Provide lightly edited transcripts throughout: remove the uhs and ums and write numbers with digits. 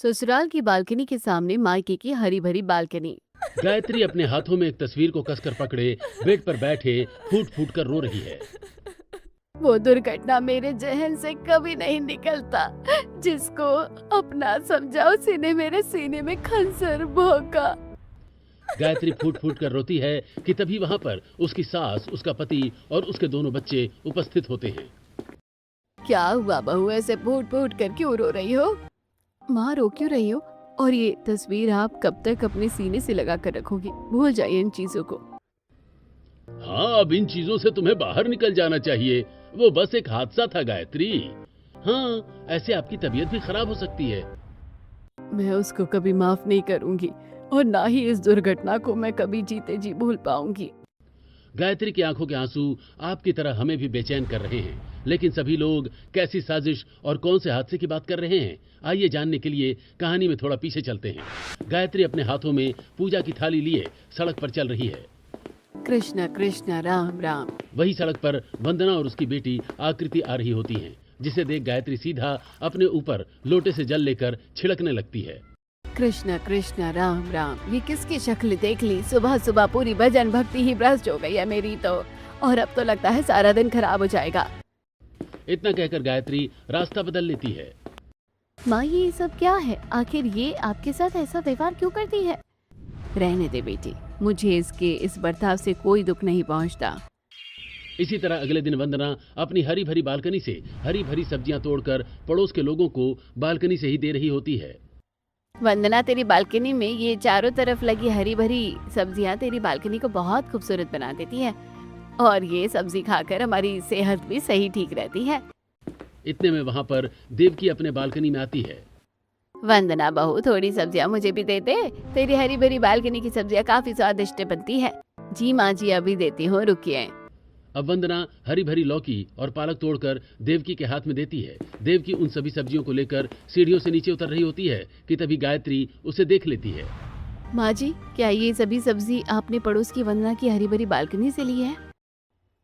ससुराल की बालकनी के सामने मायके की हरी भरी बालकनी। गायत्री अपने हाथों में एक तस्वीर को कसकर पकड़े बेड पर बैठे फूट फूट कर रो रही है। वो दुर्घटना मेरे जहन से कभी नहीं निकलता। जिसको अपना समझा उसी ने मेरे सीने में खंजर भोंका। गायत्री फूट फूट कर रोती है कि तभी वहां पर उसकी सास, उसका पति और उसके दोनों बच्चे उपस्थित होते हैं। क्या हुआ बहू, ऐसे फूट फूट कर क्यों रो रही हो? माँ, रो क्यों रही हो? और ये तस्वीर आप कब तक अपने सीने से लगा कर रखोगी? भूल जाइए इन चीजों को। हाँ, अब इन चीजों से तुम्हें बाहर निकल जाना चाहिए। वो बस एक हादसा था गायत्री। हाँ, ऐसे आपकी तबीयत भी खराब हो सकती है। मैं उसको कभी माफ नहीं करूंगी और ना ही इस दुर्घटना को मैं कभी जीते जी भूल पाऊंगी। गायत्री की आंखों के आंसू आपकी तरह हमें भी बेचैन कर रहे हैं। लेकिन सभी लोग कैसी साजिश और कौन से हादसे की बात कर रहे हैं, आइए जानने के लिए कहानी में थोड़ा पीछे चलते हैं। गायत्री अपने हाथों में पूजा की थाली लिए सड़क पर चल रही है। कृष्ण कृष्ण राम राम। वही सड़क पर वंदना और उसकी बेटी आकृति आ रही होती हैं, जिसे देख गायत्री सीधा अपने ऊपर लोटे से जल लेकर छिड़कने लगती है। कृष्ण कृष्ण राम राम। ये किसकी शक्ल देख ली? सुबह सुबह पूरी भजन भक्ति ही भ्रष्ट हो गई है मेरी तो। और अब तो लगता है सारा दिन खराब हो जाएगा। इतना कहकर गायत्री रास्ता बदल लेती है। माँ, ये सब क्या है? आखिर ये आपके साथ ऐसा व्यवहार क्यों करती है? रहने दे बेटी, मुझे इसके इस बर्ताव से कोई दुख नहीं पहुँचता। इसी तरह अगले दिन वंदना अपनी हरी भरी बालकनी से हरी भरी सब्जियां तोड़कर पड़ोस के लोगों को बालकनी से ही दे रही होती है। वंदना, तेरी बालकनी में ये चारों तरफ लगी हरी भरी सब्जियां तेरी बालकनी को बहुत खूबसूरत बना देती है। और ये सब्जी खाकर हमारी सेहत भी सही ठीक रहती है। इतने में वहां पर देवकी अपने बालकनी में आती है। वंदना बहू, थोड़ी सब्जियां मुझे भी दे दे। तेरी हरी भरी बालकनी की सब्जियां काफी स्वादिष्ट बनती है। जी माँ जी, अभी देती हूँ, रुकिए। अब वंदना हरी भरी लौकी और पालक तोड़कर देवकी के हाथ में देती है। देवकी उन सभी सब्जियों को लेकर सीढ़ियों से नीचे उतर रही होती है कि तभी गायत्री उसे देख लेती है। माँ जी, क्या ये सभी सब्जी आपने पड़ोस की वंदना की हरी भरी बालकनी से ली है?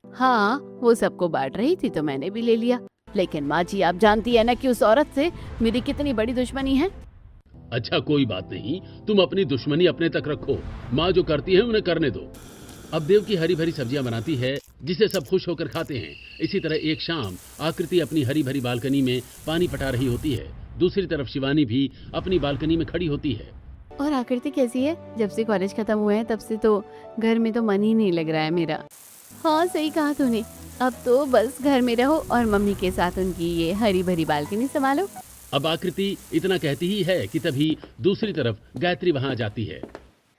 हाँ, वो सबको बांट रही थी तो मैंने भी ले लिया। लेकिन माँ जी, आप जानती है ना कि उस औरत से मेरी कितनी बड़ी दुश्मनी है। अच्छा, कोई बात नहीं, तुम अपनी दुश्मनी अपने तक रखो। माँ जो करती है उन्हें करने दो। अब देवकी हरी भरी सब्जियां बनाती है जिसे सब खुश होकर खाते हैं। इसी तरह एक शाम आकृति अपनी हरी भरी बालकनी में पानी पटा रही होती है। दूसरी तरफ शिवानी भी अपनी बालकनी में खड़ी होती है। और आकृति कैसी है? जब से कॉलेज खत्म हुए हैं तब से तो घर में तो मन ही नहीं लग रहा है मेरा। हाँ, सही कहा तूने। अब तो बस घर में रहो और मम्मी के साथ उनकी ये हरी भरी बालकनी संभालो। अब आकृति इतना कहती ही है कि तभी दूसरी तरफ गायत्री वहां आ जाती है।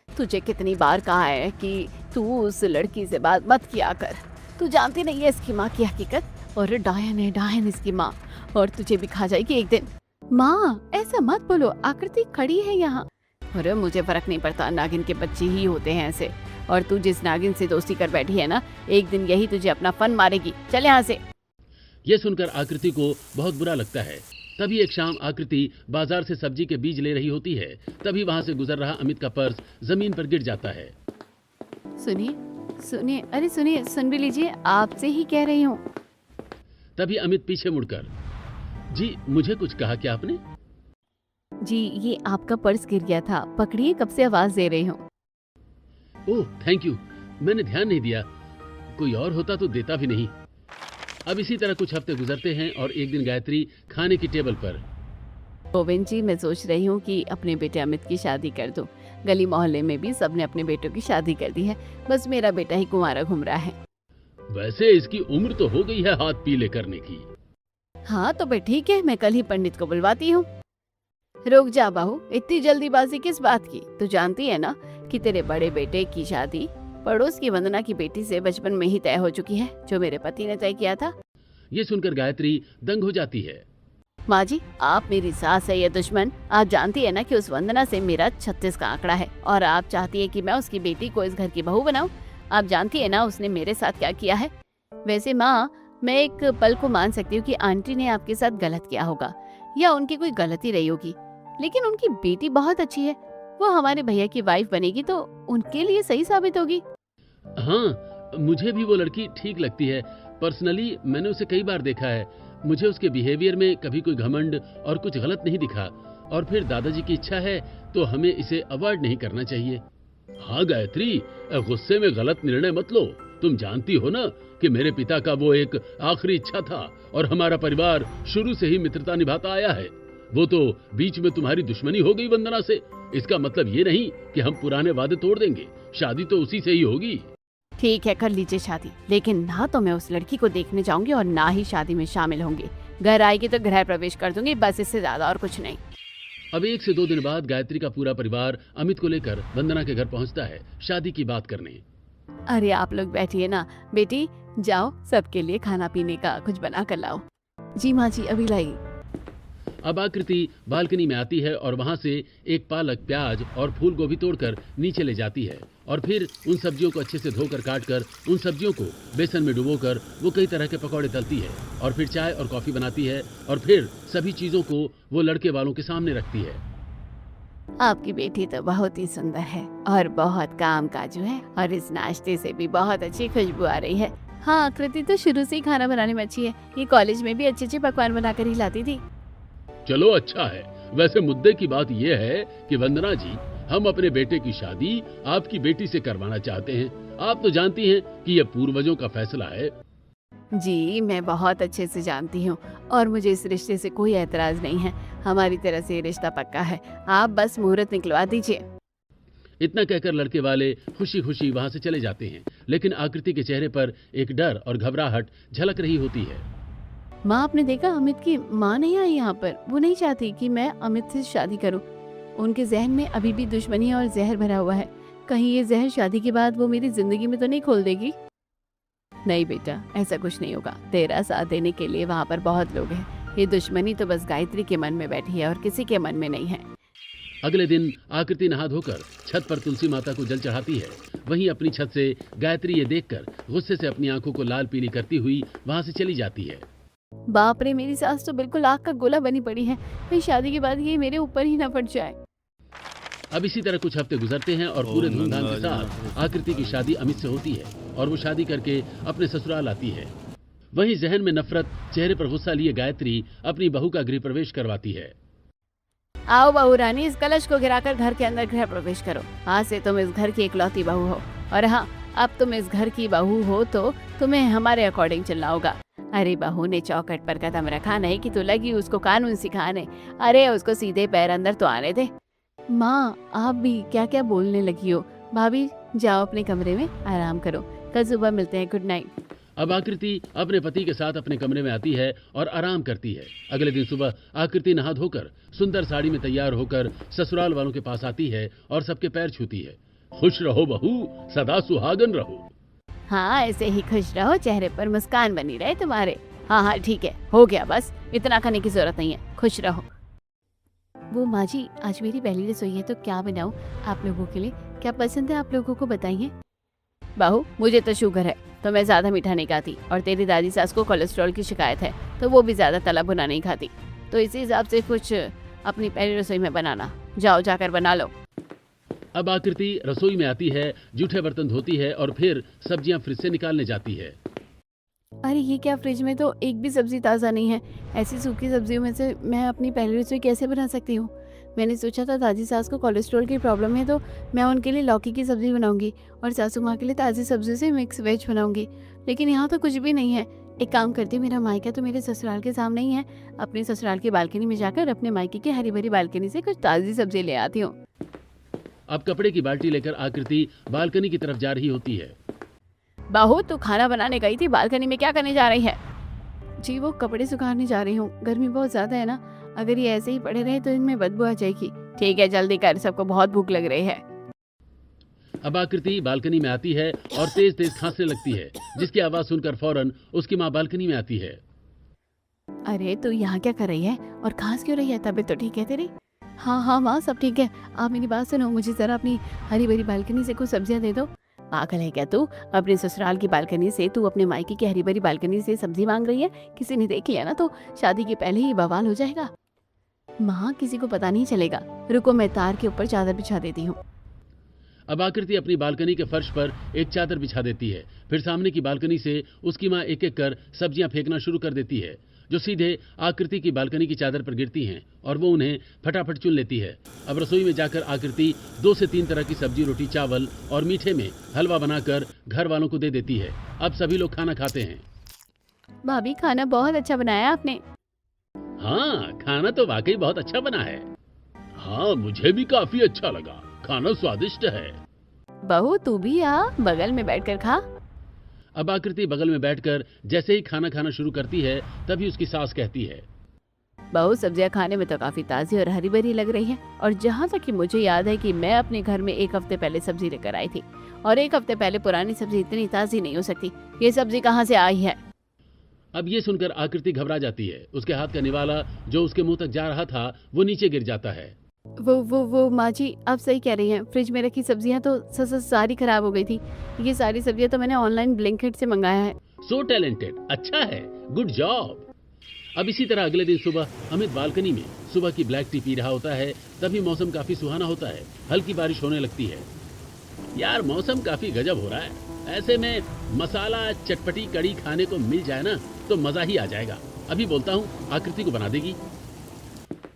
तुझे कितनी बार कहा है कि तू उस लड़की से बात मत किया कर। तू जानती नहीं है इसकी माँ की हकीकत। और डायन है, डायन इसकी माँ। और तुझे भी खा जाएगी एक दिन। माँ, ऐसा मत बोलो, आकृति खड़ी है यहाँ। अरे मुझे फर्क नहीं पड़ता, नागिन के बच्चे ही होते हैं ऐसे। और तू जिस नागिन से दोस्ती कर बैठी है ना, एक दिन यही तुझे अपना फन मारेगी। चल यहाँ से। यह सुनकर आकृति को बहुत बुरा लगता है। तभी एक शाम आकृति बाजार से सब्जी के बीज ले रही होती है। तभी वहां से गुजर रहा अमित का पर्स जमीन पर गिर जाता है। सुनिए सुनिए, अरे सुनिए, सुन भी लीजिए, आपसे ही कह रही हूँ। तभी अमित पीछे मुड़कर, जी मुझे कुछ कहा क्या आपने? जी, ये आपका पर्स गिर गया था, पकड़िए, कब से आवाज दे रही हूँ। ओह थैंक यू, मैंने ध्यान नहीं दिया। कोई और होता तो देता भी नहीं। अब इसी तरह कुछ हफ्ते गुजरते हैं और एक दिन गायत्री खाने की टेबल पर, गोविंद जी, मैं सोच रही हूँ कि अपने बेटे अमित की शादी कर दूं। गली मोहल्ले में भी सबने अपने बेटों की शादी कर दी है, बस मेरा बेटा ही कुंवारा घूम रहा है। वैसे इसकी उम्र तो हो गई है हाथ पीले करने की। हाँ तो भाई ठीक है, मैं कल ही पंडित को बुलवाती हूँ। रुक जा बहू, इतनी जल्दीबाजी किस बात की? तू जानती है ना कि तेरे बड़े बेटे की शादी पड़ोस की वंदना की बेटी से बचपन में ही तय हो चुकी है, जो मेरे पति ने तय किया था। ये सुनकर गायत्री दंग हो जाती है। माँ जी, आप मेरी सास है या दुश्मन? आप जानती है ना कि उस वंदना से मेरा 36 का आंकड़ा है और आप चाहती है कि मैं उसकी बेटी को इस घर की बहू बनाऊं। आप जानती है ना उसने मेरे साथ क्या किया है। वैसे माँ, मैं एक पल को मान सकती हूँ कि आंटी ने आपके साथ गलत किया होगा या उनकी कोई गलती रही होगी, लेकिन उनकी बेटी बहुत अच्छी है। वो हमारे भैया की वाइफ बनेगी तो उनके लिए सही साबित होगी। हाँ, मुझे भी वो लड़की ठीक लगती है। पर्सनली मैंने उसे कई बार देखा है। मुझे उसके बिहेवियर में कभी कोई घमंड और कुछ गलत नहीं दिखा। और फिर दादाजी की इच्छा है तो हमें इसे अवॉइड नहीं करना चाहिए। हाँ गायत्री, गुस्से में गलत निर्णय मत लो। तुम जानती हो ना कि मेरे पिता का वो एक आखिरी इच्छा था और हमारा परिवार शुरू से ही मित्रता निभाता आया है। वो तो बीच में तुम्हारी दुश्मनी हो गई वंदना से। इसका मतलब ये नहीं कि हम पुराने वादे तोड़ देंगे। शादी तो उसी से ही होगी। ठीक है, कर लीजिए शादी, लेकिन ना तो मैं उस लड़की को देखने जाऊंगी और ना ही शादी में शामिल होंगी। घर आएगी तो गृह प्रवेश कर दूंगी, बस इससे ज्यादा और कुछ नहीं। अब 1 से 2 दिन बाद गायत्री का पूरा परिवार अमित को लेकर वंदना के घर पहुंचता है शादी की बात करने। अरे आप लोग बैठिए ना, बेटी जाओ सबके लिए खाना पीने का कुछ बना कर लाओ। जी माँ जी, अभी लाई। अब आकृति बालकनी में आती है और वहां से एक पालक, प्याज और फूल गोभी तोड़कर नीचे ले जाती है और फिर उन सब्जियों को अच्छे से धोकर काटकर उन सब्जियों को बेसन में डुबोकर वो कई तरह के पकौड़े तलती है और फिर चाय और कॉफी बनाती है और फिर सभी चीजों को वो लड़के वालों के सामने रखती है। आपकी बेटी तो बहुत ही सुंदर है और बहुत काम काजू है और इस नाश्ते से भी बहुत अच्छी खुशबू आ रही है। हाँ, आकृति तो शुरू से ही खाना बनाने में अच्छी है। ये कॉलेज में भी अच्छे अच्छे पकवान बनाकर ही लाती थी। चलो अच्छा है। वैसे मुद्दे की बात यह है कि वंदना जी, हम अपने बेटे की शादी आपकी बेटी से करवाना चाहते हैं। आप तो जानती हैं कि यह पूर्वजों का फैसला है। जी, मैं बहुत अच्छे से जानती हूँ और मुझे इस रिश्ते से कोई एतराज नहीं है। हमारी तरफ से ये रिश्ता पक्का है, आप बस मुहूर्त निकलवा दीजिए। इतना कहकर लड़के वाले खुशी खुशी वहां से चले जाते हैं, लेकिन आकृति के चेहरे पर एक डर और घबराहट झलक रही होती है। माँ, आपने देखा अमित की माँ नहीं आई यहाँ पर। वो नहीं चाहती कि मैं अमित से शादी करूँ। उनके जहन में अभी भी दुश्मनी और जहर भरा हुआ है। कहीं ये जहर शादी के बाद वो मेरी जिंदगी में तो नहीं खोल देगी। नहीं बेटा, ऐसा कुछ नहीं होगा। तेरा साथ देने के लिए वहाँ पर बहुत लोग हैं। ये दुश्मनी तो बस गायत्री के मन में बैठी है और किसी के मन में नहीं है। अगले दिन आकृति नहा धोकर छत पर तुलसी माता को जल चढ़ाती है। वहीं अपनी छत से गायत्री ये देखकर गुस्से से अपनी आंखों को लाल पीली करती हुई वहां से चली जाती है। बाप रे, मेरी सास तो बिल्कुल आग का गोला बनी पड़ी है। कहीं शादी के बाद ये मेरे ऊपर ही ना फट जाए। अब इसी तरह कुछ हफ्ते गुजरते हैं और पूरे धूमधाम के साथ आकृति की शादी अमित से होती है और वो शादी करके अपने ससुराल आती है। वहीं जहन में नफरत, चेहरे पर गुस्सा लिए गायत्री अपनी बहू का गृह प्रवेश करवाती है। आओ बहू रानी, इस कलश को गिराकर घर के अंदर गृह प्रवेश करो। आज से तुम इस घर की इकलौती बहू हो। और हाँ, अब तुम इस घर की बहू हो तो तुम्हें हमारे अकॉर्डिंग चलना होगा। अरे बहू ने चौखट पर कदम रखा नहीं कि तू लगी उसको कानून सिखाने। अरे उसको सीधे पैर अंदर तो आने दे। माँ, आप भी क्या क्या बोलने लगी हो। भाभी जाओ अपने कमरे में आराम करो, कल सुबह मिलते हैं। Good night. अब आकृति अपने पति के साथ अपने कमरे में आती है और आराम करती है। अगले दिन सुबह आकृति नहा धोकर सुंदर साड़ी में तैयार होकर ससुराल वालों के पास आती है और सबके पैर छूती है। खुश रहो बहू, सदा सुहागन रहो। हाँ, ऐसे ही खुश रहो, चेहरे पर मुस्कान बनी रहे तुम्हारे। हाँ हाँ ठीक है, हो गया, बस इतना करने की जरूरत नहीं है, खुश रहो। वो माँ जी, आज मेरी पहली रसोई है तो क्या बनाऊँ आप लोगों के लिए? क्या पसंद है आप लोगों को बताइए। बहू, मुझे तो शुगर है तो मैं ज्यादा मीठा नहीं खाती और तेरी दादी सास को कोलेस्ट्रॉल की शिकायत है तो वो भी ज्यादा तला भुना नहीं खाती। तो इसी हिसाब से कुछ अपनी पहली रसोई में बनाना। जाओ जाकर बना लो। अब आकृति रसोई में आती है, जूठे बर्तन धोती है और फिर सब्जियां फ्रिज से निकालने जाती है। अरे ये क्या, फ्रिज में तो एक भी सब्जी ताज़ा नहीं है। ऐसी सूखी सब्जियों में से मैं अपनी पहली रसोई कैसे बना सकती हूँ? मैंने सोचा था दादी सास को कोलेस्ट्रॉल की प्रॉब्लम है तो मैं उनके लिए लौकी की सब्जी बनाऊंगी और सासू माँ के लिए ताज़ी सब्जियों से मिक्स वेज बनाऊंगी, लेकिन यहाँ तो कुछ भी नहीं है। एक काम करती हूँ, मेरा मायका तो मेरे ससुराल के सामने ही है। अपने ससुराल की बालकनी में जाकर अपने मायके की हरी भरी बालकनी से कुछ ताज़ी सब्जी ले आती हूँ। अब कपड़े की बाल्टी लेकर आकृति बालकनी की तरफ जा रही होती है। बहू, तू खाना बनाने गई थी, बालकनी में क्या करने जा रही है? जी, वो कपड़े सुखाने जा रही हूँ। गर्मी बहुत ज्यादा है ना, अगर ये ऐसे ही पड़े रहे तो इनमें बदबू आ जाएगी। ठीक है, जल्दी कर, सबको बहुत भूख लग रही है। अब आकृति बालकनी में आती है और तेज तेज खांसने लगती है, जिसकी आवाज सुनकर फौरन उसकी माँ बालकनी में आती है। अरे तू यहाँ क्या कर रही है और खांस क्यों रही है? तबीयत तो ठीक है तेरी? हाँ हाँ माँ, सब ठीक है। आप मेरी बात सुनो, मुझे जरा अपनी हरी भरी बालकनी से कुछ सब्जियाँ दे दो। पागल है क्या तू? अपने ससुराल की बालकनी से तू अपने मायके की हरी भरी बालकनी से सब्जी मांग रही है? किसी ने देख लिया ना तो शादी के पहले ही बवाल हो जाएगा। माँ, किसी को पता नहीं चलेगा। रुको, मैं तार के ऊपर चादर बिछा देती हूँ। अब आकृति अपनी बालकनी के फर्श पर एक चादर बिछा देती है। फिर सामने की बालकनी से उसकी माँ एक एक कर सब्जियां फेंकना शुरू कर देती है। जो सीधे आकृति की बालकनी की चादर पर गिरती हैं और वो उन्हें फटाफट चुन लेती है। अब रसोई में जाकर आकृति 2 से 3 तरह की सब्जी, रोटी, चावल और मीठे में हलवा बनाकर घर वालों को दे देती है। अब सभी लोग खाना खाते हैं। भाभी खाना बहुत अच्छा बनाया आपने। हाँ, खाना तो वाकई बहुत अच्छा बना है। हाँ, मुझे भी काफी अच्छा लगा। खाना स्वादिष्ट है। बहू तू भी आ, बगल में बैठकर खा। अब आकृति बगल में बैठकर जैसे ही खाना खाना शुरू करती है तभी उसकी सास कहती है, बहू सब्जियां खाने में तो काफी ताजी और हरी भरी लग रही है, और जहाँ तक कि मुझे याद है कि मैं अपने घर में 1 हफ्ते पहले सब्जी लेकर आई थी, और 1 हफ्ते पहले पुरानी सब्जी इतनी ताजी नहीं हो सकती। ये सब्जी कहाँ से आई है? अब ये सुनकर आकृति घबरा जाती है। उसके हाथ का निवाला जो उसके मुंह तक जा रहा था वो नीचे गिर जाता है। वो माँ जी आप सही कह रही हैं, फ्रिज में रखी सब्जियां तो सारी खराब हो गई थी। ये सारी सब्जियां तो मैंने ऑनलाइन ब्लिंकिट से मंगाया है। सो टैलेंटेड, अच्छा है, गुड जॉब। अब इसी तरह अगले दिन सुबह अमित बालकनी में सुबह की ब्लैक टी पी रहा होता है। तभी मौसम काफी सुहाना होता है। हल्की बारिश होने लगती है। यार, मौसम काफी गजब हो रहा है। ऐसे में मसाला चटपटी कड़ी खाने को मिल जाए ना तो मजा ही आ जाएगा। अभी बोलता हूँ, आकृति को बना देगी।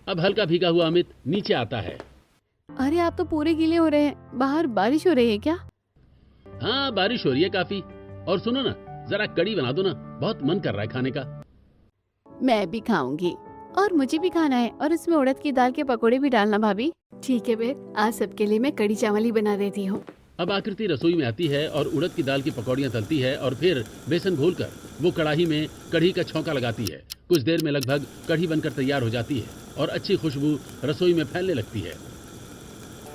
अब हल्का भीगा हुआ अमित नीचे आता है। अरे आप तो पूरे गीले हो रहे हैं, बाहर बारिश हो रही है क्या? हाँ, बारिश हो रही है काफी। और सुनो ना, जरा कड़ी बना दो ना, बहुत मन कर रहा है खाने का। मैं भी खाऊंगी, और मुझे भी खाना है, और इसमें उड़द की दाल के पकोड़े भी डालना भाभी। ठीक है फिर, आज सबके लिए मैं कड़ी चावल ही बना देती हूँ। अब आकृति रसोई में आती है और उड़द की दाल की पकौड़ियाँ तलती है और फिर बेसन घोलकर वो कढ़ाई में कढ़ी का छौंका लगाती है। कुछ देर में लगभग कढ़ी बनकर तैयार हो जाती है और अच्छी खुशबू रसोई में फैलने लगती है।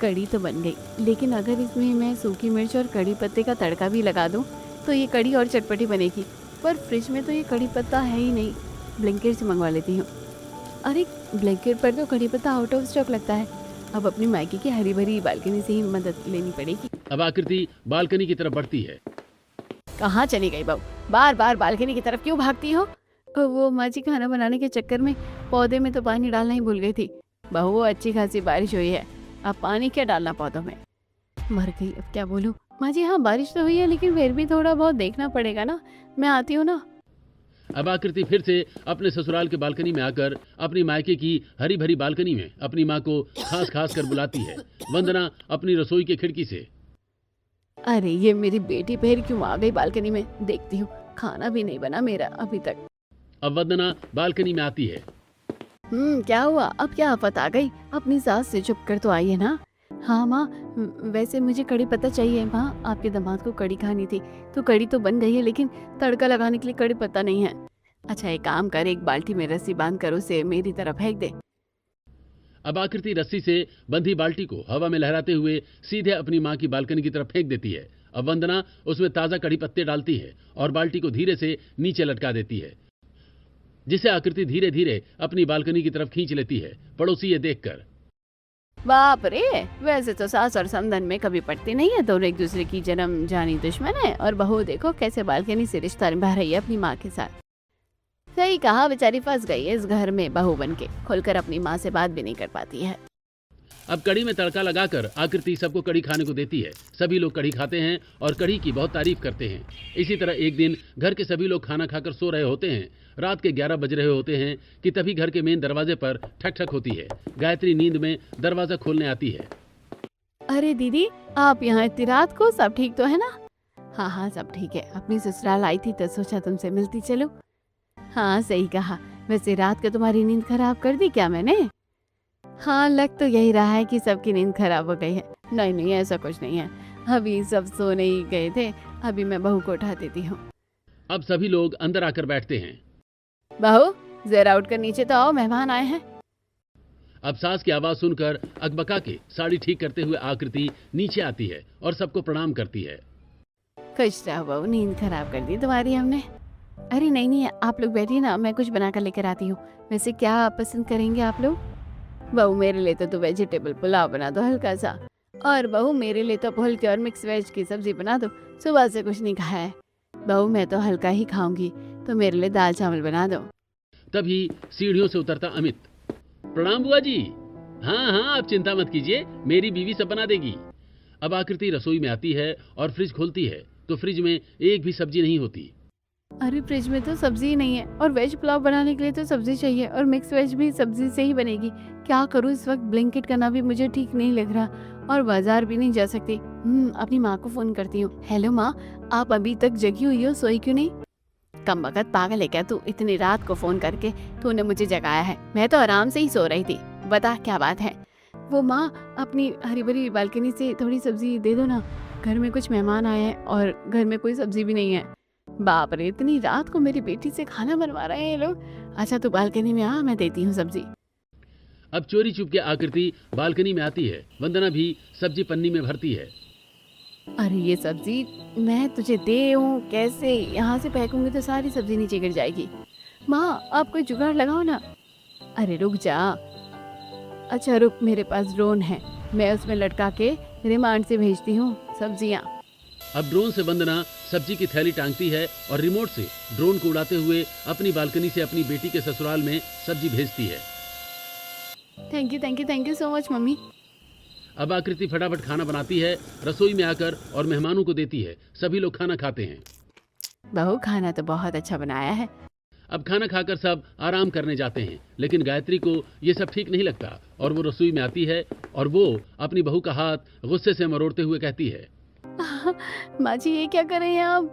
कड़ी तो बन गई, लेकिन अगर इसमें मैं सूखी मिर्च और कड़ी पत्ते का तड़का भी लगा दूं तो ये कड़ी और चटपटी बनेगी। पर फ्रिज में तो ये कड़ी पत्ता है ही नहीं, ब्लिंकिट से मंगवा लेती हूँ। अरे ब्लिंकिट पर तो कड़ी पत्ता आउट ऑफ स्टॉक लगता है। अब अपनी मायके की हरी भरी बालकनी से ही मदद लेनी पड़ेगी। अब आकृति बालकनी की तरफ बढ़ती है। कहाँ चली गई बहू, बार बार बालकनी की तरफ क्यों भागती हो? वो माँ जी खाना बनाने के चक्कर में पौधे में तो पानी डालना ही भूल गई थी। बहू अच्छी खासी बारिश हुई है, अब पानी क्या डालना पौधों में? मर गई, अब क्या बोलूं? माँ जी हाँ, बारिश तो हुई है, लेकिन फिर भी थोड़ा बहुत देखना पड़ेगा ना। मैं आती हूँ ना। अब आकृति फिर से अपने ससुराल के बालकनी में आकर अपनी मायके की हरी भरी बालकनी में अपनी माँ को खास खास कर बुलाती है। वंदना अपनी रसोई के खिड़की से, अरे ये मेरी बेटी फिर क्यों आ गई बालकनी में? देखती हूँ, खाना भी नहीं बना मेरा अभी तक। अब वंदना बालकनी में आती है। क्या हुआ? अब क्या आफत आ गई? अपनी सास से चुप कर तो आई है ना। हाँ माँ, वैसे मुझे कड़ी पत्ता चाहिए। माँ, आपके दामाद को कड़ी खानी थी, तो कड़ी तो बन गई है, लेकिन तड़का लगाने के लिए कड़ी पत्ता नहीं है। अच्छा एक काम कर, एक बाल्टी में रस्सी बांध कर उसे मेरी तरफ फेंक दे। अब आकृति रस्सी से बंधी बाल्टी को हवा में लहराते हुए सीधे अपनी माँ की बालकनी की तरफ फेंक देती है। अब वंदना उसमें ताजा कड़ी पत्ते डालती है और बाल्टी को धीरे से नीचे लटका देती है, जिसे आकृति धीरे धीरे अपनी बालकनी की तरफ खींच लेती है। पड़ोसी ये देखकर, बाप रे, वैसे तो सास और समधन में कभी पटती नहीं है, दोनों एक दूसरे की जन्म जानी दुश्मन है। और बहू देखो कैसे बालकनी से रिश्ता निभा रही है अपनी माँ के साथ। सही कहा, बेचारी फंस गई है इस घर में बहू बनके, खुलकर अपनी माँ से बात भी नहीं कर पाती है। अब कड़ी में तड़का लगाकर आकृति सबको कड़ी खाने को देती है। सभी लोग कड़ी खाते हैं और कड़ी की बहुत तारीफ करते हैं। इसी तरह एक दिन घर के सभी लोग खाना खाकर सो रहे होते हैं। रात के 11 बज रहे होते हैं कि तभी घर के मेन दरवाजे पर ठक ठक होती है। गायत्री नींद में दरवाजा खोलने आती है। अरे दीदी, आप यहाँ इतनी रात को? सब ठीक तो है ना? हाँ हाँ सब ठीक है, अपनी ससुराल आई थी तो सोचा तुमसे मिलती चलो। हाँ सही कहा, वैसे रात को तुम्हारी नींद खराब कर दी क्या मैंने? हाँ लग तो यही रहा है कि सबकी नींद खराब हो गई है। नहीं नहीं ऐसा कुछ नहीं है, अभी सब सोने ही गए थे, अभी मैं बहू को उठा देती हूँ। अब सभी लोग अंदर आकर बैठते हैं। बहू जरा उठकर नीचे तो आओ, मेहमान आए हैं। अब सास की आवाज सुनकर अकबका के साड़ी ठीक करते हुए आकृति नीचे आती है और सबको प्रणाम करती है। खुश रहो बहू, नींद खराब कर दी तुम्हारी हमने। अरे नहीं नहीं, आप लोग बैठिए ना, मैं कुछ बना कर लेकर आती हूँ। वैसे क्या पसंद करेंगे आप लोग? बहू मेरे लिए तो वेजिटेबल पुलाव बना दो हल्का सा, और बहू मेरे लिए तो हल्के और मिक्स वेज की सब्जी बना दो, सुबह से कुछ नहीं खाया है। बहू मैं तो हल्का ही खाऊंगी, तो मेरे लिए दाल चावल बना दो। तभी सीढ़ियों से उतरता अमित, प्रणाम बुआ जी। हाँ हाँ, आप चिंता मत कीजिए, मेरी बीवी सब बना देगी। अब आकृति रसोई में आती है और फ्रिज खोलती है तो फ्रिज में एक भी सब्जी नहीं होती। अरे फ्रिज में तो सब्जी ही नहीं है और वेज पुलाव बनाने के लिए तो सब्जी चाहिए और मिक्स वेज भी सब्जी से ही बनेगी। क्या करूँ, इस वक्त ब्लिंकिट करना भी मुझे ठीक नहीं लग रहा और बाजार भी नहीं जा सकती। अपनी माँ को फोन करती हूँ। हेलो माँ, आप अभी तक जगी हुई हो, सोई क्यों नहीं? कमबख्त पागल है क्या तू, इतनी रात को फोन करके तूने मुझे जगाया है? मैं तो आराम से ही सो रही थी। बता क्या बात है? वो माँ, अपनी हरी भरी बालकनी से थोड़ी सब्जी दे दो ना, घर में कुछ मेहमान आए हैं और घर में कोई सब्जी भी नहीं है। बाप रे, इतनी रात को मेरी बेटी से खाना बनवा रहे हैं ये लोग। अच्छा तू बालकनी में आ, मैं देती हूँ सब्जी। अब चोरी छुप के आकृति बालकनी में आती है। वंदना भी सब्जी पन्नी में भरती है। अरे ये सब्जी मैं तुझे दे हूँ कैसे? यहाँ से फेंकूंगी तो सारी सब्जी नीचे गिर जाएगी। माँ आप कोई जुगाड़ लगाओ ना। अरे रुक जा। अच्छा रुक, मेरे पास ड्रोन है, मैं उसमें लटका के रिमांड से भेजती हूँ सब्जियाँ। अब ड्रोन से वंदना सब्जी की थैली टांगती है और रिमोट से ड्रोन को उड़ाते हुए अपनी बालकनी से अपनी बेटी के ससुराल में सब्जी भेजती है। Thank you so much mummy. अब आकृति फटाफट खाना बनाती है, रसोई में आकर और मेहमानों को देती है। सभी लोग खाना खाते हैं। बहू खाना तो बहुत अच्छा बनाया है। अब खाना खाकर सब आराम करने जाते हैं, लेकिन गायत्री को ये सब ठीक नहीं लगता और वो रसोई में आती है और वो अपनी बहू का हाथ गुस्से से मरोड़ते हुए कहती है, माँ जी ये क्या कर रही हैं आप?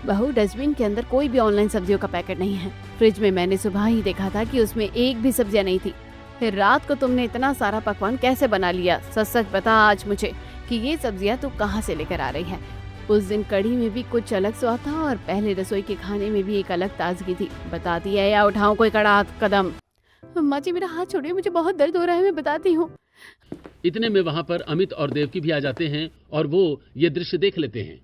बहू, डस्टबिन के अंदर कोई भी ऑनलाइन सब्जियों का पैकेट नहीं है। फ्रिज में मैंने सुबह ही देखा था कि उसमें एक भी सब्जियां नहीं थी। फिर रात को तुमने इतना सारा पकवान कैसे बना लिया? सच सच बता आज मुझे कि ये सब्जियां तू कहाँ से लेकर आ रही है? उस दिन कढ़ी में भी कुछ अलग स्वाद था और पहले रसोई के खाने में भी एक अलग ताजगी थी। बताती है या उठाऊं कोई कड़ा कदम? माँ जी मेरा हाथ छोड़िए, मुझे बहुत दर्द हो रहा है, मैं बताती हूँ। इतने में वहां पर अमित और देवकी भी आ जाते हैं और वो ये दृश्य देख लेते हैं।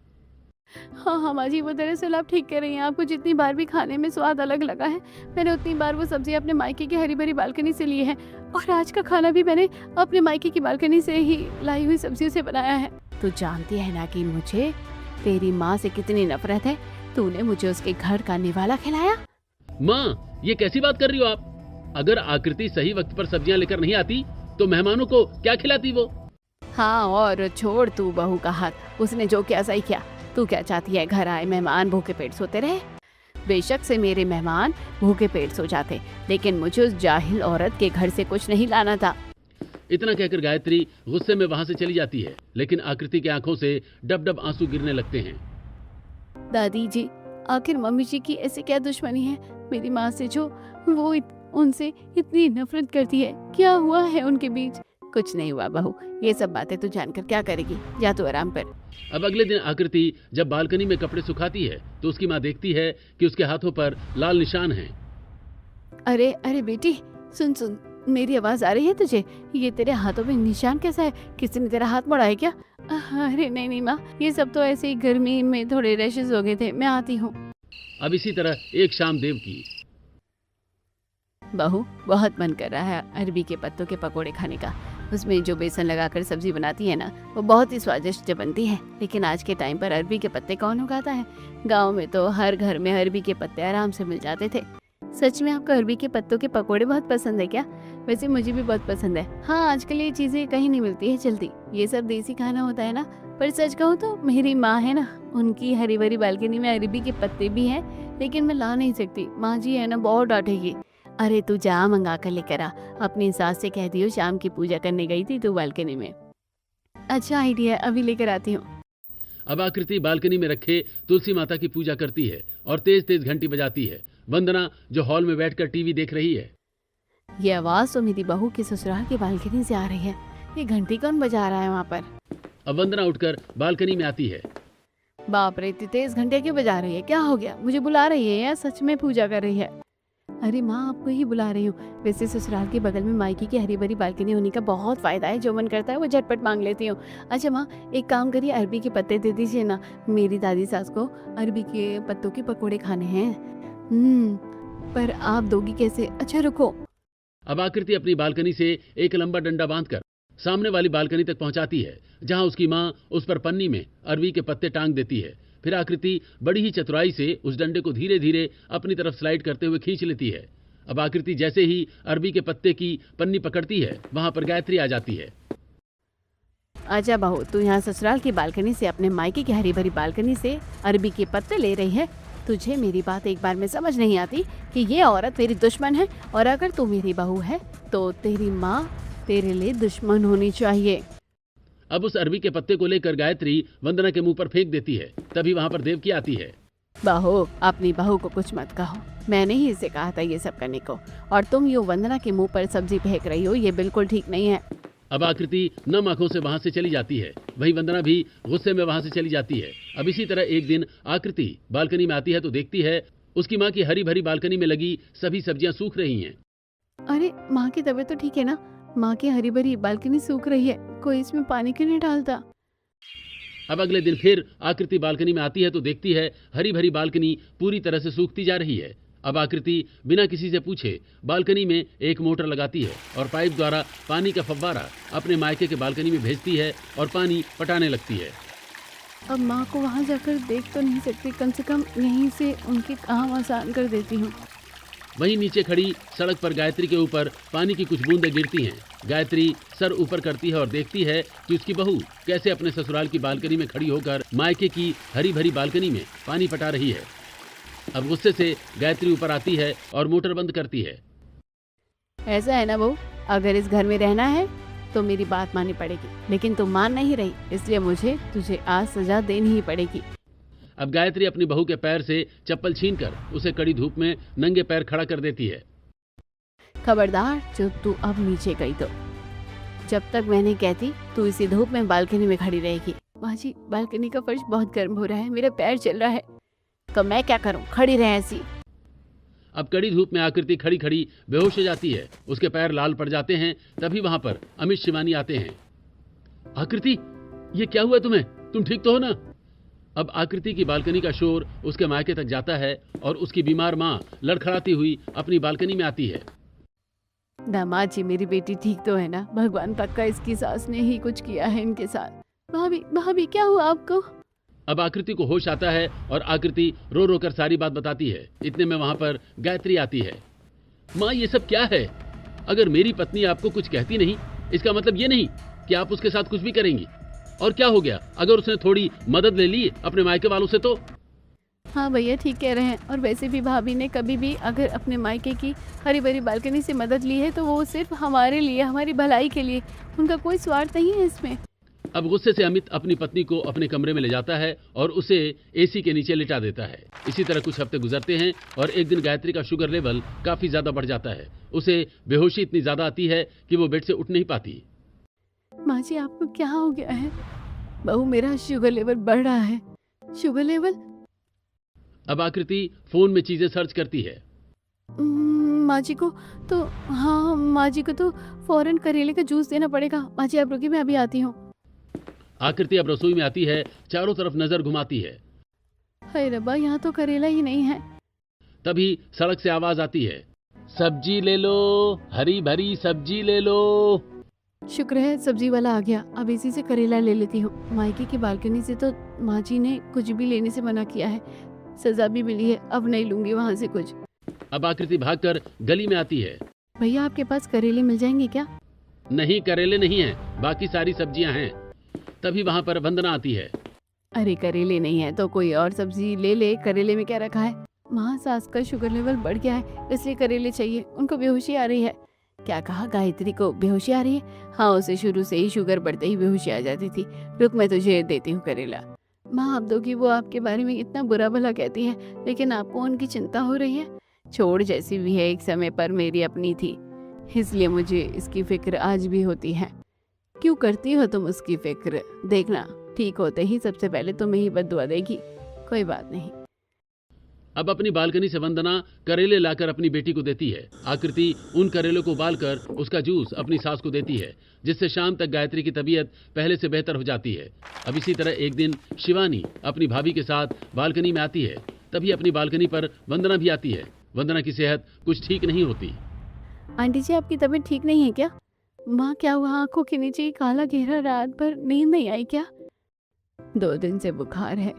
हाँ माँ जी, वो दरअसल आप ठीक कह रही हैं। आपको जितनी बार भी खाने में स्वाद अलग लगा है, मैंने उतनी बार वो सब्जी अपने मायके की हरी भरी बालकनी से ली है और आज का खाना भी मैंने अपने मायके की बालकनी से ही लाई हुई सब्जियों से बनाया है। तू जानती है ना कि मुझे तेरी माँ से कितनी नफरत है? तूने मुझे उसके घर का निवाला खिलाया। माँ, ये कैसी बात कर रही हो आप? अगर आकृति सही वक्त पर सब्जियां लेकर नहीं आती तो मेहमानों को क्या खिलाती वो? हाँ और छोड़ तू बहू का हाथ, उसने जो किया सही किया। तू क्या चाहती है, घर आए मेहमान भूखे पेट सोते रहे? बेशक से मेरे मेहमान भूखे पेट सो जाते, लेकिन मुझे उस जाहिल औरत के घर से कुछ नहीं लाना था। इतना कहकर गायत्री गुस्से में वहां से चली जाती है, लेकिन आकृति की आंखों से डब डब आंसू गिरने लगते हैं। दादी जी, आखिर मम्मी जी की ऐसी क्या दुश्मनी है मेरी माँ से जो वो उनसे इतनी नफरत करती है? क्या हुआ है उनके बीच? कुछ नहीं हुआ बहू, ये सब बातें तू जानकर क्या करेगी? जा तू आराम कर। अब अगले दिन आकृति जब बालकनी में कपड़े सुखाती है तो उसकी माँ देखती है कि उसके हाथों पर लाल निशान हैं। अरे अरे बेटी, सुन सुन, मेरी आवाज आ रही है तुझे? ये तेरे हाथों में निशान कैसा है? किसी ने तेरा हाथ मोड़ा है क्या? अरे नहीं नहीं माँ, ये सब तो ऐसे ही गर्मी में थोड़े रैशेस हो गए थे, मैं आती हूँ। अब इसी तरह एक शाम देव की। बहू, बहुत मन कर रहा है अरबी के पत्तों के पकोड़े खाने का। उसमें जो बेसन लगाकर सब्जी बनाती है ना, वो बहुत ही स्वादिष्ट बनती है। लेकिन आज के टाइम पर अरबी के पत्ते कौन उगाता है? गांव में तो हर घर में अरबी के पत्ते आराम से मिल जाते थे। सच में आपको अरबी के पत्तों के पकोड़े बहुत पसंद है क्या? वैसे मुझे भी बहुत पसंद है। हाँ, आजकल ये चीजें कहीं नहीं मिलती है जल्दी, ये सब देसी खाना होता है ना। पर सच कहूँ तो मेरी माँ है ना, उनकी हरी भरी बालकनी में अरबी के पत्ते भी हैं, लेकिन मैं ला नहीं सकती। माँ जी है ना, बहुत डांटेगी। अरे तू जा मंगा कर लेकर आ, अपनी सास से कह दियो शाम की पूजा करने गई थी तू बालकनी में। अच्छा आइडिया, अभी लेकर आती हूँ। अब आकृति बालकनी में रखे तुलसी माता की पूजा करती है और तेज तेज घंटी बजाती है। वंदना जो हॉल में बैठकर टीवी देख रही है। ये आवाज तो मेरी बहू के ससुराल की बालकनी से आ रही है। ये घंटी कौन बजा रहा है वहाँ पर? अब वंदना उठकर बालकनी में आती है। बाप रे, इतनी तेज घंटे क्यों बजा रही है? क्या हो गया? मुझे बुला रही है या सच में पूजा कर रही है? अरे माँ, आपको ही बुला रही हूँ। वैसे ससुराल के बगल में मायके की हरी भरी बालकनी होने का बहुत फायदा है। जो मन करता है वो झटपट मांग लेती हूँ। अच्छा माँ, एक काम करिए, अरबी के पत्ते दे दीजिए ना। मेरी दादी सास को अरबी के पत्तों के पकोड़े खाने हैं। पर आप दोगी कैसे? अच्छा रुको। अब आकृति अपनी बालकनी से एक लंबा डंडा बांधकर सामने वाली बालकनी तक पहुंचाती है, जहां उसकी माँ उस पर पन्नी में अरबी के पत्ते टांग देती है। फिर आकृति बड़ी ही चतुराई से उस डंडे को धीरे धीरे अपनी तरफ स्लाइड करते हुए खींच लेती है। अब आकृति जैसे ही अरबी के पत्ते की पन्नी पकड़ती है, वहां पर गायत्री आ जाती है। आजा बहू, तू यहाँ ससुराल की बालकनी से अपने मायके की हरी भरी बालकनी से अरबी के पत्ते ले रही है? तुझे मेरी बात एक बार में समझ नहीं आती कि ये औरत मेरी दुश्मन है, और अगर तू मेरी बहू है तो तेरी माँ तेरे लिए दुश्मन होनी चाहिए। अब उस अरबी के पत्ते को लेकर गायत्री वंदना के मुंह पर फेंक देती है। तभी वहां पर देवकी आती है। बहू, अपनी बहू को कुछ मत कहो, मैंने ही इसे कहा था ये सब करने को, और तुम यूं वंदना के मुंह पर सब्जी फेंक रही हो, ये बिल्कुल ठीक नहीं है। अब आकृति नम आंखों से वहां से चली जाती है। वहीं वंदना भी गुस्से में वहां से चली जाती है। अब इसी तरह एक दिन आकृति बालकनी में आती है तो देखती है उसकी माँ की हरी भरी बालकनी में लगी सभी सब्जियां सूख रही हैं। अरे माँ की तबीयत तो ठीक है ना? माँ की हरी भरी बालकनी सूख रही है, कोई इसमें पानी क्यों नहीं डालता? अब अगले दिन फिर आकृति बालकनी में आती है तो देखती है हरी भरी बालकनी पूरी तरह से सूखती जा रही है। अब आकृति बिना किसी से पूछे बालकनी में एक मोटर लगाती है और पाइप द्वारा पानी का फव्वारा अपने मायके के बालकनी में भेजती है और पानी पटाने लगती है। अब माँ को वहाँ जाकर देख तो नहीं सकती, कम से कम यहीं से उनके काम आसान कर देती हूँ। वहीं नीचे खड़ी सड़क पर गायत्री के ऊपर पानी की कुछ बूंदें गिरती हैं। गायत्री सर ऊपर करती है और देखती है कि उसकी बहू कैसे अपने ससुराल की बालकनी में खड़ी होकर मायके की हरी भरी बालकनी में पानी पटा रही है। अब गुस्से से गायत्री ऊपर आती है और मोटर बंद करती है। ऐसा है ना बहू, अगर इस घर में रहना है तो मेरी बात माननी पड़ेगी, लेकिन तुम मान नहीं रही, इसलिए मुझे तुझे आज सजा देनी ही पड़ेगी। अब गायत्री अपनी बहू के पैर से चप्पल छीनकर उसे कड़ी धूप में नंगे पैर खड़ा कर देती है। खबरदार, जो तू अब नीचे गई तो जब तक मैं नहीं कहती तू इसी धूप में बालकनी में खड़ी रहेगी। माँ जी, बालकनी का फर्श बहुत गर्म हो रहा है, मेरा पैर चल रहा है, तो मैं क्या करूं, खड़ी रहे ऐसी। अब कड़ी धूप में आकृति खड़ी खड़ी बेहोश हो जाती है। उसके पैर लाल पड़ जाते हैं। तभी वहां पर अमित शिवानी आते हैं। आकृति, ये क्या हुआ तुम्हें? तुम ठीक तो हो ना? अब आकृति की बालकनी का शोर उसके मायके तक जाता है और उसकी बीमार माँ लड़खड़ाती हुई अपनी बालकनी में आती है। दामाद जी, मेरी बेटी ठीक तो है ना? भगवान पक्का इसकी सास ने ही कुछ किया है इनके साथ। भाभी, भाभी क्या हुआ आपको? अब आकृति को होश आता है और आकृति रो रो कर सारी बात बताती है। इतने में वहां पर गायत्री आती है। माँ, ये सब क्या है? अगर मेरी पत्नी आपको कुछ कहती नहीं, इसका मतलब ये नहीं कि आप उसके साथ कुछ भी करेंगी। और क्या हो गया अगर उसने थोड़ी मदद ले ली अपने मायके वालों से तो? हाँ भैया, ठीक कह रहे हैं। और वैसे भी भाभी ने कभी भी अगर अपने मायके की हरी भरी बालकनी से मदद ली है तो वो सिर्फ हमारे लिए, हमारी भलाई के लिए, उनका कोई स्वार्थ नहीं है इसमें। अब गुस्से से अमित अपनी पत्नी को अपने कमरे में ले जाता है और उसे एसी के नीचे लिटा देता है। इसी तरह कुछ हफ्ते गुजरते हैं और एक दिन गायत्री का शुगर लेवल काफी ज्यादा बढ़ जाता है। उसे बेहोशी इतनी ज्यादा आती है कि वो बेड से उठ नहीं पाती। माँ जी, आपको क्या हो गया है? बहू, मेरा शुगर लेवल बढ़ रहा है। Sugar level? अब आकृति फोन में चीजें सर्च करती है। माँ जी को तो हाँ, माँ जी को तो फौरन करेले का जूस देना पड़ेगा। माँ जी आप रुकिए, मैं अभी आती हूँ। आकृति अब रसोई में आती है, चारों तरफ नजर घुमाती है। हाय रब्बा, यहाँ तो करेला ही नहीं है। तभी सड़क से आवाज आती है, सब्जी ले लो, हरी भरी सब्जी ले लो। शुक्र है सब्जी वाला आ गया, अब इसी से करेला ले लेती हूँ। मायके की बालकनी से तो माँ जी ने कुछ भी लेने से मना किया है, सजा भी मिली है, अब नहीं लूंगी वहाँ से कुछ। अब आकृति भागकर गली में आती है। भैया, आपके पास करेले मिल जाएंगे क्या? नहीं, करेले नहीं है, बाकी सारी सब्जियां हैं। तभी वहां पर वंदना आती है। अरे करेले नहीं है तो कोई और सब्जी ले ले, करेले में क्या रखा है? माँ, सास का शुगर लेवल बढ़ गया है, इसलिए करेले चाहिए, उनको बेहोशी आ रही है। क्या कहा? गायत्री को बेहोशी आ रही है? हाँ, उसे शुरू से ही शुगर बढ़ते ही बेहोशी आ जाती थी। रुक, मैं तुझे देती हूँ करेला। माँ, आप दोगी? वो आपके बारे में इतना बुरा भला कहती है, लेकिन आपको उनकी चिंता हो रही है। छोड़, जैसी भी है एक समय पर मेरी अपनी थी, इसलिए मुझे इसकी फिक्र आज भी होती है। क्यों करती हो तुम उसकी फिक्र? देखना, ठीक होते ही सबसे पहले तुम्हें ही बद्दुआ देगी। कोई बात नहीं। अब अपनी बालकनी से वंदना करेले लाकर अपनी बेटी को देती है। आकृति उन करेलों को उबालकर उसका जूस अपनी सास को देती है, जिससे शाम तक गायत्री की तबीयत पहले से बेहतर हो जाती है। अब इसी तरह एक दिन शिवानी अपनी भाभी के साथ बालकनी में आती है। तभी अपनी बालकनी पर वंदना भी आती है। वंदना की सेहत कुछ ठीक नहीं होती। आंटी जी, आपकी तबीयत ठीक नहीं है क्या? माँ, क्या हुआ? आंखों के नीचे काला घेरा, रात भर नींद नहीं आई क्या? 2 दिन से बुखार है।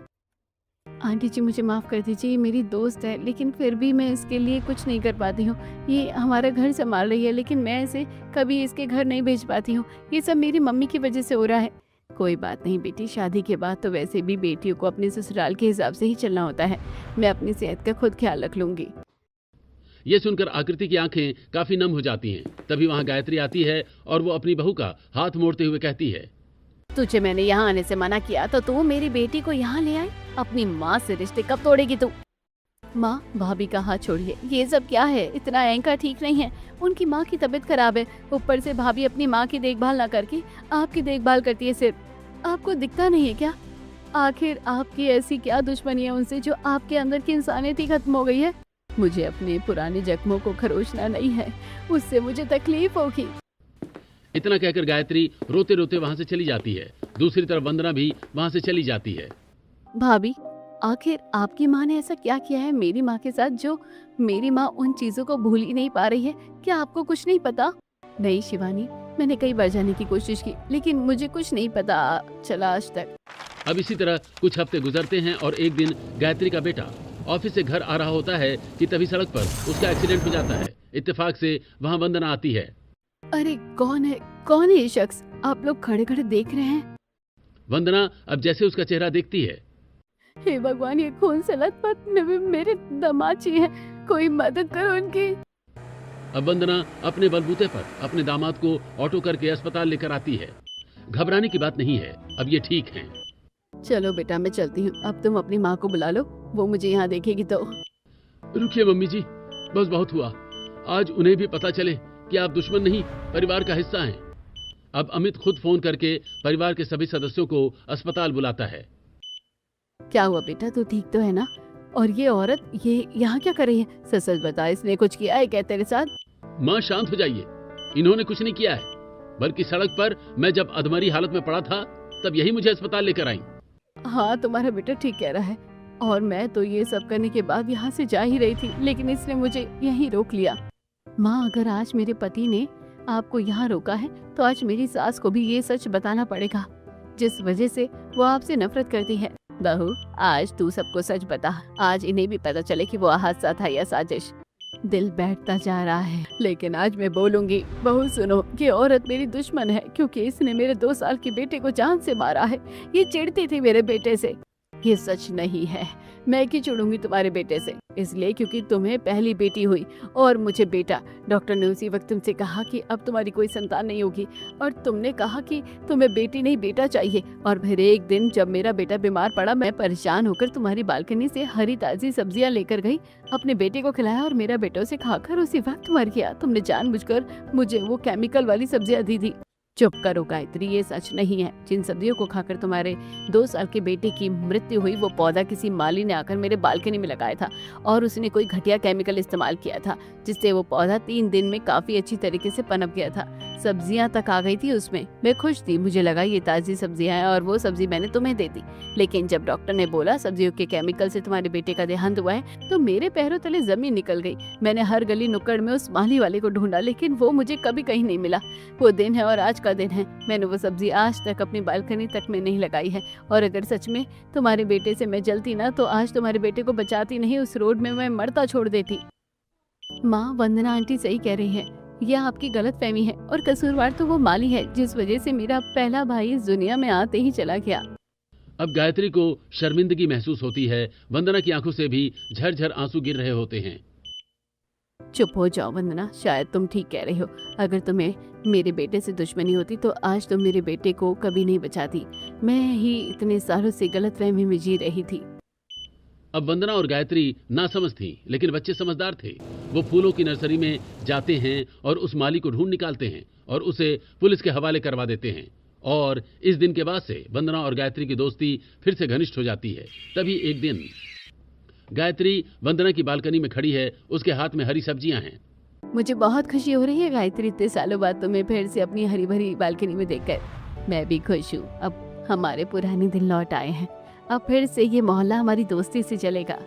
आंटी जी, मुझे माफ़ कर दीजिए, ये मेरी दोस्त है, लेकिन फिर भी मैं इसके लिए कुछ नहीं कर पाती हूँ। ये हमारा घर संभाल रही है, लेकिन मैं इसे कभी इसके घर नहीं भेज पाती हूँ। ये सब मेरी मम्मी की वजह से हो रहा है। कोई बात नहीं बेटी, शादी के बाद तो वैसे भी बेटियों को अपने ससुराल के हिसाब से ही चलना होता है। मैं अपनी सेहत का खुद ख्याल रख लूंगी। ये सुनकर आकृति की आंखें काफी नम हो जाती हैं। तभी वहां गायत्री आती है और वो अपनी बहू का हाथ मोड़ते हुए कहती है, तुझे मैंने यहाँ आने से मना किया तो तू मेरी बेटी को यहाँ ले आई। अपनी माँ से रिश्ते कब तोड़ेगी तू? माँ, भाभी का हाथ छोड़िए। ये सब क्या है? इतना अहंकार ठीक नहीं है। उनकी माँ की तबीयत खराब है, ऊपर से भाभी अपनी माँ की देखभाल ना करके आपकी देखभाल करती है सिर्फ। आपको दिखता नहीं है क्या? आखिर आपकी ऐसी क्या दुश्मनी है उनसे जो आपके अंदर की इंसानियत ही खत्म हो गई है? मुझे अपने पुराने जख्मों को खरोचना नहीं है, उससे मुझे तकलीफ होगी। इतना कहकर गायत्री रोते रोते वहां से चली जाती है। दूसरी तरफ वंदना भी वहां से चली जाती है। भाभी, आखिर आपकी माँ ने ऐसा क्या किया है मेरी माँ के साथ जो मेरी माँ उन चीजों को भूल ही नहीं पा रही है? क्या आपको कुछ नहीं पता? नहीं शिवानी, मैंने कई बार जाने की कोशिश की लेकिन मुझे कुछ नहीं पता चला आज तक। अब इसी तरह कुछ हफ्ते गुजरते हैं और एक दिन गायत्री का बेटा ऑफिस से घर आ रहा होता है कि तभी सड़क पर उसका एक्सीडेंट हो जाता है। इत्तेफाक से वहां वंदना आती है। अरे कौन है ये शख्स? आप लोग खड़े खड़े देख रहे हैं। वंदना अब जैसे उसका चेहरा देखती है, हे भगवान, ये खून से लथपथ मेरे दामाद है, कोई मदद करो उनकी। अब वंदना अपने बलबूते पर अपने दामाद को ऑटो करके अस्पताल लेकर आती है। घबराने की बात नहीं है, अब ये ठीक हैं। चलो बेटा, मैं चलती हूँ। अब तुम अपनी माँ को बुला लो, वो मुझे यहाँ देखेगी तो। रुकिए मम्मी जी, बस बहुत हुआ। आज उन्हें भी पता चले कि आप दुश्मन नहीं परिवार का हिस्सा हैं। अब अमित खुद फोन करके परिवार के सभी सदस्यों को अस्पताल बुलाता है। क्या हुआ बेटा, तू ठीक तो है ना? और ये औरत ये यहाँ क्या कर रही है? सच सच बता, इसने कुछ किया है क्या तेरे साथ? माँ शांत हो जाइए, इन्होंने कुछ नहीं किया है, बल्कि सड़क पर मैं जब अधमरी हालत में पड़ा था तब यही मुझे अस्पताल लेकर आई। हाँ, तुम्हारा बेटा ठीक कह रहा है। और मैं तो ये सब करने के बाद यहाँ से जा ही रही थी, लेकिन इसने मुझे यहीं रोक लिया। माँ, अगर आज मेरे पति ने आपको यहाँ रोका है तो आज मेरी सास को भी ये सच बताना पड़ेगा, जिस वजह से वो आपसे नफरत करती है। बहू, आज तू सबको सच बता। आज इन्हें भी पता चले कि वो हादसा था या साजिश। दिल बैठता जा रहा है, लेकिन आज मैं बोलूंगी। बहू सुनो, ये औरत मेरी दुश्मन है क्योंकि इसने मेरे 2 साल के बेटे को जान से मारा है। ये चिढ़ती थी मेरे बेटे से। ये सच नहीं है। मैं क्यों चिढ़ूंगी तुम्हारे बेटे से? इसलिए क्योंकि तुम्हें पहली बेटी हुई और मुझे बेटा। डॉक्टर ने उसी वक्त तुमसे कहा कि अब तुम्हारी कोई संतान नहीं होगी और तुमने कहा कि तुम्हें बेटी नहीं बेटा चाहिए। और फिर एक दिन जब मेरा बेटा बीमार पड़ा, मैं परेशान होकर तुम्हारी बालकनी से हरी ताजी सब्जियां लेकर गई, अपने बेटे को खिलाया और मेरा बेटा उसे खाकर उसी वक्त मर गया। तुमने जानबूझकर मुझे वो केमिकल वाली सब्जियां दी थी। चुप करो गायत्री, ये सच नहीं है। जिन सब्जियों को खाकर तुम्हारे 2 साल के बेटे की मृत्यु हुई, वो पौधा किसी माली ने आकर मेरे बालकनी में लगाया था और उसने कोई घटिया केमिकल इस्तेमाल किया था, जिससे वो पौधा 3 दिन में काफी अच्छी तरीके से पनप गया था। सब्जियां तक आ गई थी उसमें। मैं खुश थी, मुझे लगा ये ताजी सब्जियां हैं और वो सब्जी मैंने तुम्हें दे दी। लेकिन जब डॉक्टर ने बोला सब्जियों के केमिकल से तुम्हारे बेटे का देहांत हुआ है, तो मेरे पैरों तले जमीन निकल गई। मैंने हर गली नुक्कड़ में उस माली वाले को ढूंढा, लेकिन वो मुझे कभी कहीं नहीं मिला। वो दिन है और आज का दिन है। मैंने वो सब्जी आज तक अपनी बालकनी तक में नहीं लगाई है। और अगर सच में तुम्हारे बेटे से मैं जलती ना, तो आज तुम्हारे बेटे को बचाती नहीं, उस रोड में मैं मरता छोड़ देती। माँ, वंदना आंटी सही कह रही है। यह आपकी गलतफहमी है और कसूरवार तो वो माली है, जिस वजह से मेरा पहला भाई इस दुनिया में आते ही चला गया। अब गायत्री को शर्मिंदगी महसूस होती है। वंदना की आंखों से भी झरझर आंसू गिर रहे होते हैं। चुप हो जाओ वंदना, शायद तुम ठीक कह रही हो। अगर तुम्हें मेरे बेटे से दुश्मनी होती तो आज तुम मेरे बेटे को कभी नहीं बचाती। मैं ही इतने सालों से गलतफहमी में जी रही थी। अब वंदना और गायत्री नासमझ थीं, लेकिन बच्चे समझदार थे। वो फूलों की नर्सरी में जाते हैं और उस माली को ढूंढ निकालते हैं और उसे पुलिस के हवाले करवा देते हैं। और इस दिन के बाद से वंदना और गायत्री की दोस्ती फिर से घनिष्ठ हो जाती है। तभी एक दिन गायत्री वंदना की बालकनी में खड़ी है, उसके हाथ में हरी सब्जियां हैं। मुझे बहुत खुशी हो रही है गायत्री, इतने सालों बाद तुम्हें फिर से अपनी हरी भरी बालकनी में देखकर। मैं भी खुश हूँ। अब हमारे पुराने दिन लौट आए हैं। अब फिर से ये मोहल्ला हमारी दोस्ती से चलेगा।